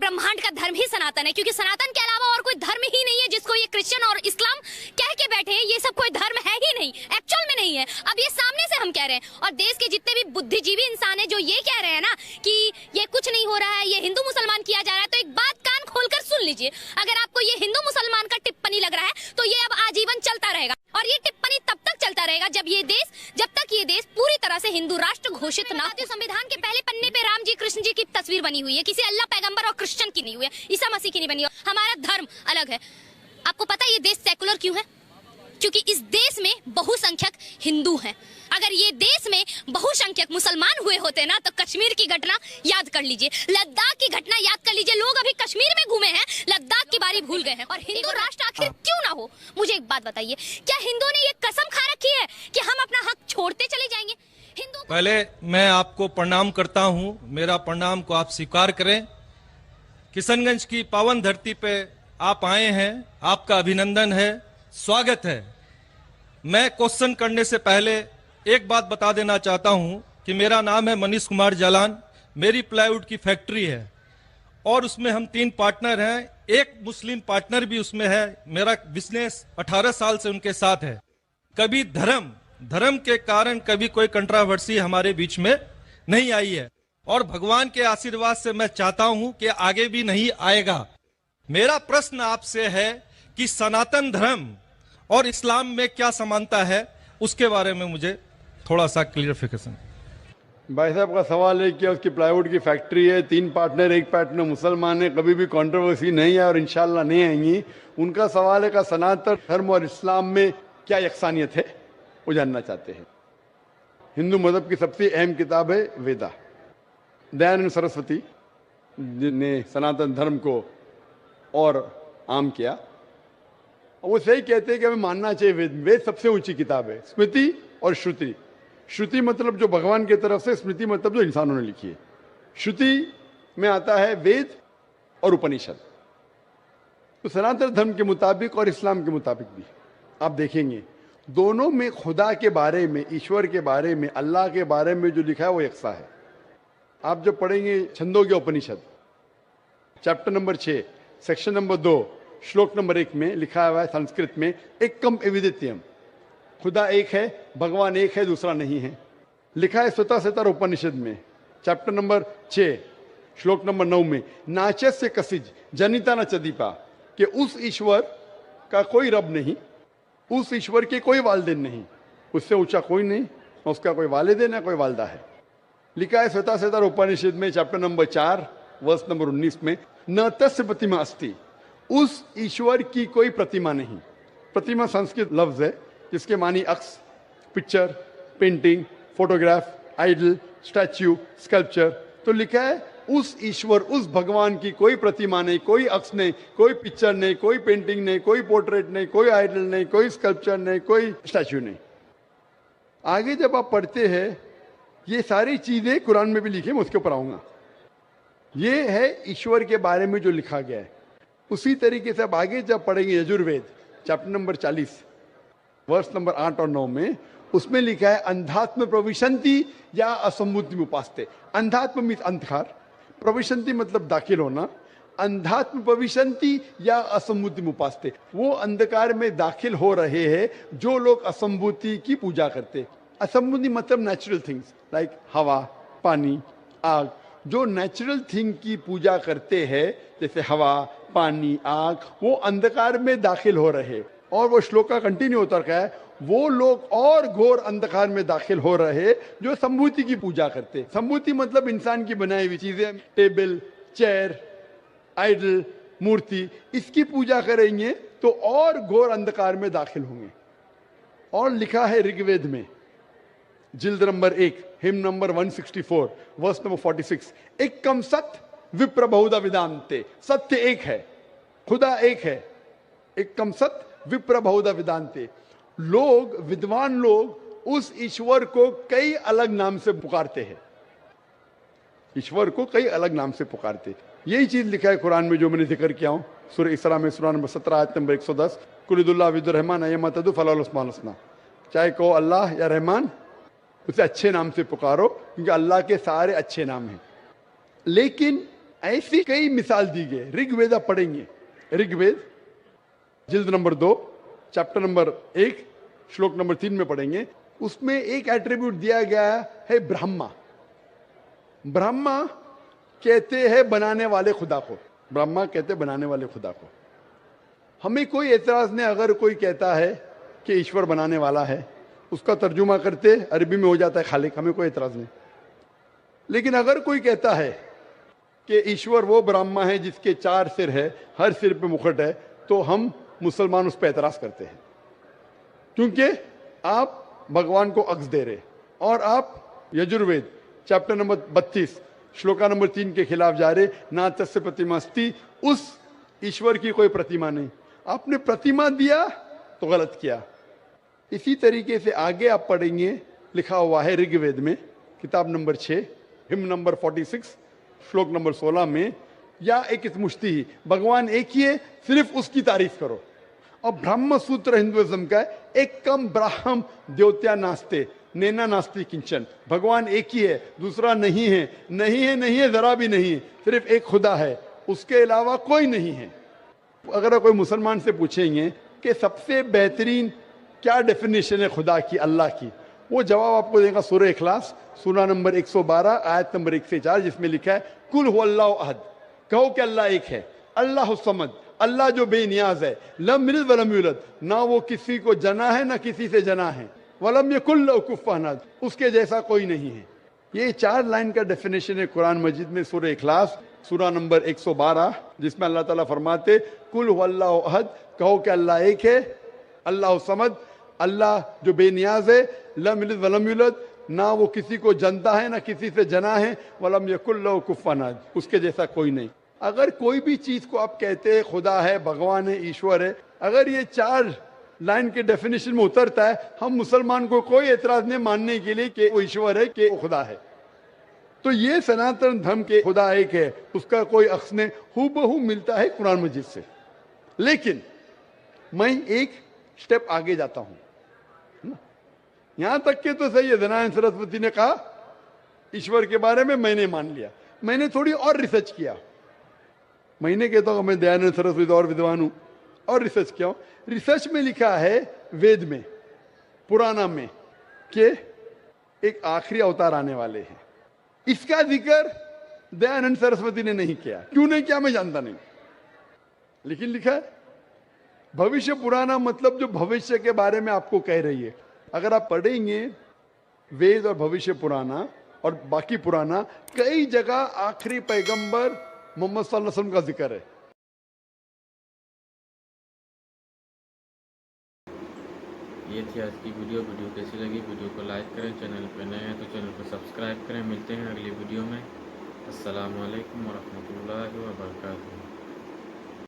ब्रह्मांड का धर्म ही सनातन है, क्योंकि सनातन के अलावा और कोई धर्म ही नहीं है जिसको ये क्रिश्चियन और इस्लाम कह के बैठे हैं। ये सब कोई धर्म है ही नहीं, एक्चुअल में नहीं है। अब ये सामने से हम कह रहे हैं, और देश के जितने भी बुद्धिजीवी इंसान है जो ये कह रहे हैं ना कि ये कुछ नहीं हो रहा है, ये हिंदू मुसलमान किया जा रहा है, तो एक बात कान खोलकर सुन लीजिए। अगर आपको ये हिंदू मुसलमान का टिप्पणी लग रहा है तो ये अब आजीवन चलता रहेगा, और ये टिप्पणी तब तक चलता रहेगा जब तक ये देश पूरी तरह से हिंदू राष्ट्र घोषित ना हो। संविधान के पहले पन्ने पे राम जी कृष्ण जी की तस्वीर बनी हुई है, किसी अल्लाह पैगंबर और क्रिश्चियन की नहीं हुई है, ईसा मसीह की नहीं बनी है। हमारा धर्म अलग है। आपको पता है ये देश सेकुलर क्यों है? क्योंकि इस देश में बहुसंख्यक हिंदू हैं। अगर ये देश में बहुसंख्यक मुसलमान हुए होते ना तो कश्मीर की घटना याद कर लीजिए, लद्दाख की घटना याद कर लीजिए। लोग अभी कश्मीर में घूमे हैं, लद्दाख की बारी भूल गए हैं। और हिंदू राष्ट्र आखिर क्यों ना हो? मुझे एक बात बताइए, क्या हिंदुओं ने ये कसम खा रखी है कि हम अपना हक छोड़ते चले जाएंगे? हिंदू पहले मैं आपको प्रणाम करता हूं, मेरा प्रणाम को आप स्वीकार करें। किशनगंज की पावन धरती पे आप आए हैं, आपका अभिनंदन है, स्वागत है। मैं क्वेश्चन करने से पहले एक बात बता देना चाहता हूं कि मेरा नाम है मनीष कुमार जालान, मेरी प्लाईवुड की फैक्ट्री है और उसमें हम 3 पार्टनर हैं, एक मुस्लिम पार्टनर भी उसमें है। मेरा बिजनेस 18 साल से उनके साथ है। कभी धर्म के कारण कभी कोई कंट्रोवर्सी हमारे बीच में नहीं आई है, और भगवान के आशीर्वाद से मैं चाहता हूं कि आगे भी नहीं आएगा। मेरा प्रश्न आपसे है कि सनातन धर्म और इस्लाम में क्या समानता है, उसके बारे में मुझे थोड़ा सा क्लियरिफिकेशन। भाई साहब का सवाल है कि उसकी प्लाईवुड की फैक्ट्री है, 3 पार्टनर, एक पार्टनर मुसलमान है, कभी भी कंट्रोवर्सी नहीं है और इंशाल्लाह नहीं आएंगी। उनका सवाल है कि सनातन धर्म और इस्लाम में क्या यकसानियत है, वो जानना चाहते हैं। हिंदू मजहब की सबसे अहम किताब है वेदा। दयानंद सरस्वती ने सनातन धर्म को और आम किया, वो सही कहते हैं कि हमें मानना चाहिए वेद सबसे ऊंची किताब है। स्मृति और श्रुति, श्रुति मतलब जो भगवान की तरफ से, स्मृति मतलब जो इंसानों ने लिखी है। श्रुति में आता है वेद और उपनिषद। तो सनातन धर्म के मुताबिक और इस्लाम के मुताबिक भी आप देखेंगे दोनों में खुदा के बारे में, ईश्वर के बारे में, अल्लाह के बारे में जो लिखा है वो यकसा है। आप जब पढ़ेंगे छंदोग्य उपनिषद चैप्टर नंबर 6 सेक्शन नंबर 2 श्लोक नंबर 1 में लिखा हुआ है संस्कृत में, एकम एविदित्यम, खुदा एक है, भगवान एक है, दूसरा नहीं है। लिखा है स्वतः उपनिषद में चैप्टर नंबर 6 श्लोक नंबर 9 में, नाचस्य कसिज जनिता न चदीपा, कि उस ईश्वर का कोई रब नहीं, उस ईश्वर के कोई वालिदैन नहीं, उससे ऊंचा कोई नहीं, उसका कोई वालिदैन है, कोई वालदा है। लिखा है स्वतः उपनिषद में चैप्टर नंबर 4 वर्स नंबर 19 में, न तस्य प्रतिमा अस्ति, उस ईश्वर की कोई प्रतिमा नहीं। प्रतिमा संस्कृत लफ्ज है जिसके मानी अक्स, picture, painting, photograph, idol, statue, sculpture. तो लिखा है उस ईश्वर, उस भगवान की कोई प्रतिमा नहीं, कोई अक्स नहीं, कोई पिक्चर नहीं, कोई पेंटिंग नहीं, कोई पोर्ट्रेट नहीं, कोई आइडल नहीं, कोई स्कल्पचर नहीं, कोई स्टैच्यू नहीं। आगे जब आप पढ़ते हैं ये सारी चीजें कुरान में भी लिखी, मैं उसके ऊपर आऊंगा। ये है ईश्वर के बारे में जो लिखा गया है। उसी तरीके से अब आगे जब पढ़ेंगे यजुर्वेद चैप्टर नंबर 40 वर्ष नंबर 8 और 9 में, उसमें लिखा है अंधात्म प्रविशंति या असम्मुति उपास्ते। अंधात्म मीन्स अंधकार, प्रविशंति मतलब दाखिल होना, अंधात्म प्रविशंति या असम्मुति उपास्ते, वो अंधकार में दाखिल हो रहे हैं जो लोग असम्भूति की पूजा करते। असम्भूति मतलब नेचुरल थिंग्स लाइक हवा, पानी, आग, जो नेचुरल थिंग की पूजा करते हैं जैसे हवा, पानी, आग, वो अंधकार में दाखिल हो रहे। और वो श्लोक का कंटिन्यू होता रहा है, वो लोग और घोर अंधकार में दाखिल हो रहे जो संभूति की पूजा करते। संभूति मतलब इंसान की बनाई हुई चीजें, टेबल, चेयर, आइडल, मूर्ति, इसकी पूजा करेंगे तो और घोर अंधकार में दाखिल होंगे। और लिखा है ऋग्वेद में जिल्द number 1 hymn number 164 verse number 46, एकम सत्य विप्र बहुधा विदांते, सत्य एक है, खुदा एक है, एकम सत्य विप्र बहुधा विदांते। लोग, विद्वान लोग उस ईश्वर को कई अलग नाम से पुकारते हैं, ईश्वर को कई अलग नाम से पुकारते। यही चीज लिखा है कुरान में जो मैंने जिक्र किया हूं, सूरह इसरा में सूरह नंबर 17 आयत नंबर 110, कुलिदुल्लाह विदुर रहमान अय्यमा तदु फलाल उस्मान हसना, चाहे कहो अल्लाह या रहमान, उसे अच्छे नाम से पुकारो क्योंकि अल्लाह के सारे अच्छे नाम हैं। लेकिन ऐसी कई मिसाल दी गई। ऋग्वेद आप पढ़ेंगे, ऋग्वेद जिल्द नंबर 2 चैप्टर नंबर 1 श्लोक नंबर 3 में पढ़ेंगे। उसमें एक एट्रीब्यूट दिया गया है ब्रह्मा। ब्रह्मा कहते हैं बनाने वाले खुदा को, ब्रह्मा कहते हैं बनाने वाले खुदा को। हमें कोई एतराज नहीं अगर कोई कहता है कि ईश्वर बनाने वाला है, उसका तर्जुमा करते अरबी में हो जाता है खालिक, हमें कोई एतराज नहीं। लेकिन अगर कोई कहता है कि ईश्वर वो ब्रह्मा है जिसके 4 सिर है, हर सिर पे मुकुट है, तो हम मुसलमान उस पर एतराज करते हैं, क्योंकि आप भगवान को अक्स दे रहे और आप Yajurveda chapter number 32 shloka number 3 के खिलाफ जा रहे। ना तस्य प्रतिमास्ति, उस ईश्वर की कोई प्रतिमा नहीं, आपने प्रतिमा दिया तो गलत किया। इसी तरीके से आगे आप पढ़ेंगे, लिखा हुआ है ऋग्वेद में किताब नंबर 6 हिम नंबर 46 श्लोक नंबर 16 में, या एक मुश्ती ही, भगवान एक ही है, सिर्फ उसकी तारीफ करो। और ब्रह्म सूत्र हिंदुइज्म का है, एक कम ब्राह्म द्योत्या नास्ते नैना नास्ति किंचन, भगवान एक ही है, दूसरा नहीं है, नहीं है, नहीं है, जरा भी नहीं है, सिर्फ एक खुदा है, उसके अलावा कोई नहीं है। अगर कोई मुसलमान से पूछेंगे कि सबसे बेहतरीन क्या डेफिनेशन है खुदा की, अल्लाह की, वो जवाब आपको देगा सूरह इखलास सूरा नंबर 112 आयत नंबर 1 से 4, जिसमें लिखा है कुल हुवल्लाहु अहद, कहो कि अल्लाह एक है, अल्लाह समद, अल्लाह जो बेनियाज है, लम यलिद वलम यूलद, ना वो किसी को जना है ना किसी से जना है, वलम यकुल लहू कुफुवन अहद, उसके जैसा कोई नहीं है। ये 4 लाइन का डेफिनेशन है कुरान मजीद में सूरह इखलास सूरा नंबर 112, जिसमें अल्लाह ताला फरमाते कुल हुवल्लाहु अहद, कहो कि अल्लाह एक है, अल्लाह समद, अल्लाह जो बेनियाज है, लम यलिद वलम यूलद, ना वो किसी को जनता है ना किसी से जना है, वलम यकुल लहू कुफुवन अहद, उसके जैसा कोई नहीं। अगर कोई भी चीज को आप कहते हैं खुदा है, भगवान है, ईश्वर है, अगर ये 4 लाइन के डेफिनेशन में उतरता है, हम मुसलमान को कोई एतराज नहीं मानने के लिए कि वो ईश्वर है, कि वो खुदा है। तो ये सनातन धर्म के खुदा एक है, उसका कोई अक्स नहीं, हूबहू मिलता है कुरान मजीद से। लेकिन मैं एक स्टेप आगे जाता हूं, यहां तक के तो सही है, दयानंद सरस्वती ने कहा ईश्वर के बारे में, मैंने मान लिया। मैंने थोड़ी और रिसर्च किया, मैंने कहता हूं मैं दयानंद सरस्वती और विद्वान हूं, और रिसर्च किया। रिसर्च में लिखा है वेद में, पुराना में, कि एक आखिरी अवतार आने वाले हैं। इसका जिक्र दयानंद सरस्वती ने नहीं किया, क्यों नहीं किया मैं जानता नहीं, लेकिन लिखा है भविष्य पुराना, मतलब जो भविष्य के बारे में आपको कह रही है। अगर आप पढ़ेंगे वेद और भविष्य पुराना और बाकी पुराना, कई जगह आखिरी पैगंबर मोहम्मद सल्लल्लाहु अलैहि वसल्लम का जिक्र है। ये थी आज की वीडियो कैसी लगी? वीडियो को लाइक करें, चैनल पर नए हैं तो चैनल को सब्सक्राइब करें। मिलते हैं अगली वीडियो में। अस्सलामु अलैकुम वरहमतुल्लाहि वबरकातुहू।